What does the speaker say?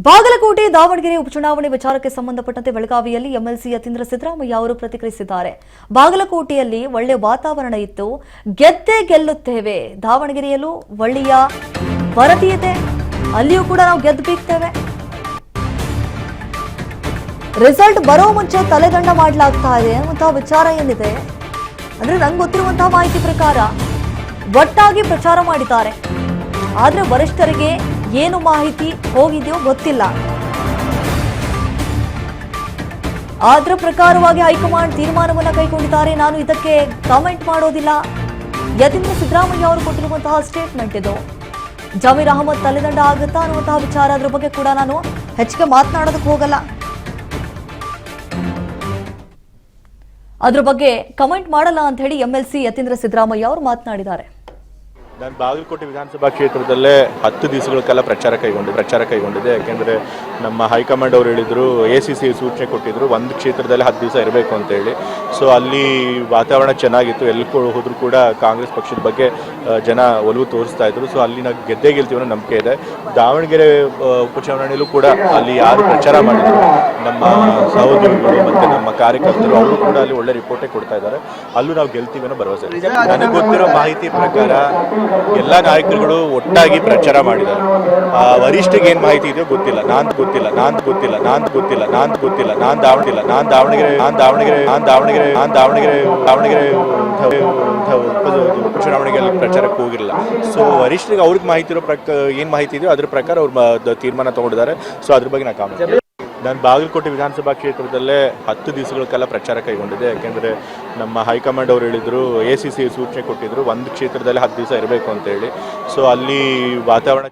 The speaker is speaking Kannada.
ಬಾಗಲಕೋಟೆ ದಾವಣಗೆರೆ ಉಪಚುನಾವಣೆ ವಿಚಾರಕ್ಕೆ ಸಂಬಂಧಪಟ್ಟಂತೆ ಬೆಳಗಾವಿಯಲ್ಲಿ ಎಂಎಲ್ಸಿ ಯತೀಂದ್ರ ಸಿದ್ದರಾಮಯ್ಯ ಅವರು ಪ್ರತಿಕ್ರಿಯಿಸಿದ್ದಾರೆ. ಬಾಗಲಕೋಟೆಯಲ್ಲಿ ಒಳ್ಳೆ ವಾತಾವರಣ ಇತ್ತು, ಗೆದ್ದೇ ಗೆಲ್ಲುತ್ತೇವೆ. ದಾವಣಗೆರೆಯಲ್ಲೂ ಒಳ್ಳೆಯ ವರದಿ ಇದೆ, ಅಲ್ಲಿಯೂ ಕೂಡ ನಾವು ಗೆದ್ದು ಬೀಗ್ತೇವೆ. ರಿಸಲ್ಟ್ ಬರೋ ಮುಂಚೆ ತಲೆದಂಡ ಮಾಡಲಾಗ್ತಾ ಇದೆ ಅನ್ನುವಂತಹ ವಿಚಾರ ಏನಿದೆ ಅಂದ್ರೆ ನಂಗೆ ಗೊತ್ತಿರುವಂತಹ ಮಾಹಿತಿ ಪ್ರಕಾರ ಒಟ್ಟಾಗಿ ಪ್ರಚಾರ ಮಾಡಿದ್ದಾರೆ. ಆದ್ರೆ ವರಿಷ್ಠರಿಗೆ ಏನು ಮಾಹಿತಿ ಹೋಗಿದೆಯೋ ಗೊತ್ತಿಲ್ಲ. ಅದರ ಪ್ರಕಾರವಾಗಿ ಹೈಕಮಾಂಡ್ ತೀರ್ಮಾನವನ್ನು ಕೈಗೊಂಡಿದ್ದಾರೆ. ನಾನು ಇದಕ್ಕೆ ಕಾಮೆಂಟ್ ಮಾಡೋದಿಲ್ಲ. ಯತೀಂದ್ರ ಸಿದ್ದರಾಮಯ್ಯ ಅವರು ಕೊಟ್ಟಿರುವಂತಹ ಸ್ಟೇಟ್ಮೆಂಟ್ ಇದು. ಜಮೀರ್ ಅಹಮದ್ ತಲೆದಂಡ ಆಗುತ್ತಾ ಅನ್ನುವಂತಹ ವಿಚಾರ, ಅದ್ರ ಬಗ್ಗೆ ಕೂಡ ನಾನು ಹೆಚ್ಚಿಗೆ ಮಾತನಾಡೋದಕ್ಕೆ ಹೋಗಲ್ಲ. ಅದ್ರ ಬಗ್ಗೆ ಕಮೆಂಟ್ ಮಾಡಲ್ಲ ಅಂತ ಹೇಳಿ ಎಂಎಲ್ಸಿ ಯತೀಂದ್ರ ಸಿದ್ದರಾಮಯ್ಯ ಅವರು ಮಾತನಾಡಿದ್ದಾರೆ. ನಾನು ಬಾಗಲಕೋಟೆ ವಿಧಾನಸಭಾ ಕ್ಷೇತ್ರದಲ್ಲೇ 10 ದಿವಸಗಳ ಕಾಲ ಪ್ರಚಾರ ಕೈಗೊಂಡಿದೆ. ಯಾಕೆಂದರೆ ನಮ್ಮ ಹೈಕಮಾಂಡ್ ಅವರು ಹೇಳಿದರು, ACC ಸೂಚನೆ ಕೊಟ್ಟಿದ್ದರು, ಒಂದು ಕ್ಷೇತ್ರದಲ್ಲಿ 10 ದಿವಸ ಇರಬೇಕು ಅಂತೇಳಿ. ಸೊ ಅಲ್ಲಿ ವಾತಾವರಣ ಚೆನ್ನಾಗಿತ್ತು. ಎಲ್ಲಿ ಹೋದರೂ ಕೂಡ ಕಾಂಗ್ರೆಸ್ ಪಕ್ಷದ ಬಗ್ಗೆ ಜನ ಒಲವು ತೋರಿಸ್ತಾ ಇದ್ರು. ಸೊ ಅಲ್ಲಿ ನಾವು ಗೆದ್ದೇ ಗೆಲ್ತೀವಿ ಅನ್ನೋ ನಂಬಿಕೆ ಇದೆ. ದಾವಣಗೆರೆ ಉಪಚುನಾವಣೆಯಲ್ಲೂ ಕೂಡ ಅಲ್ಲಿ ಯಾರು ಪ್ರಚಾರ ಮಾಡಿದ್ರು, ನಮ್ಮ ಸಹೋದ್ಯೋಗಿಗಳು ಮತ್ತು ನಮ್ಮ ಕಾರ್ಯಕರ್ತರು, ಅವರು ಕೂಡ ಅಲ್ಲಿ ಒಳ್ಳೆ ರಿಪೋರ್ಟೇ ಕೊಡ್ತಾ ಇದ್ದಾರೆ. ಅಲ್ಲೂ ನಾವು ಗೆಲ್ತೀವಿ ಅನ್ನೋ ಭರವಸೆ. ನನಗೆ ಗೊತ್ತಿರೋ ಮಾಹಿತಿ ಪ್ರಕಾರ ಎಲ್ಲ ನಾಯಕರುಗಳು ಒಟ್ಟಾಗಿ ಪ್ರಚಾರ ಮಾಡಿದ್ದಾರೆ. ವರಿಷ್ಠರಿಗೆ ಏನು ಮಾಹಿತಿ ಇದೆಯೋ ಗೊತ್ತಿಲ್ಲ. ನಾನು ದಾವಣಗೆರೆ ಉಪಚುನಾವಣೆಗೆ ಪ್ರಚಾರಕ್ಕೆ ಹೋಗಿರಲಿಲ್ಲ. ಸೊ ವರಿಷ್ಠರಿಗೆ ಅವ್ರಿಗೆ ಮಾಹಿತಿ ಇರೋ ಏನು ಮಾಹಿತಿ ಇದೆಯೋ ಅದ್ರ ಪ್ರಕಾರ ಅವ್ರು ತೀರ್ಮಾನ ತಗೊಂಡಿದ್ದಾರೆ. ಸೊ ಅದ್ರ ಬಗ್ಗೆ ನಾನು ಕಾಮೆಂಟ್. ನಾನು ಬಾಗಲಕೋಟೆ ವಿಧಾನಸಭಾ ಕ್ಷೇತ್ರದಲ್ಲೇ 10 ದಿವಸಗಳ ಕಾಲ ಪ್ರಚಾರ ಕೈಗೊಂಡಿದೆ. ಯಾಕೆಂದರೆ ನಮ್ಮ ಹೈಕಮಾಂಡ್ ಅವರು ಹೇಳಿದರು, ACC ಸೂಚನೆ ಕೊಟ್ಟಿದ್ದರು, ಒಂದು ಕ್ಷೇತ್ರದಲ್ಲಿ 10 ದಿವಸ ಇರಬೇಕು ಅಂತೇಳಿ. ಸೊ ಅಲ್ಲಿ ವಾತಾವರಣ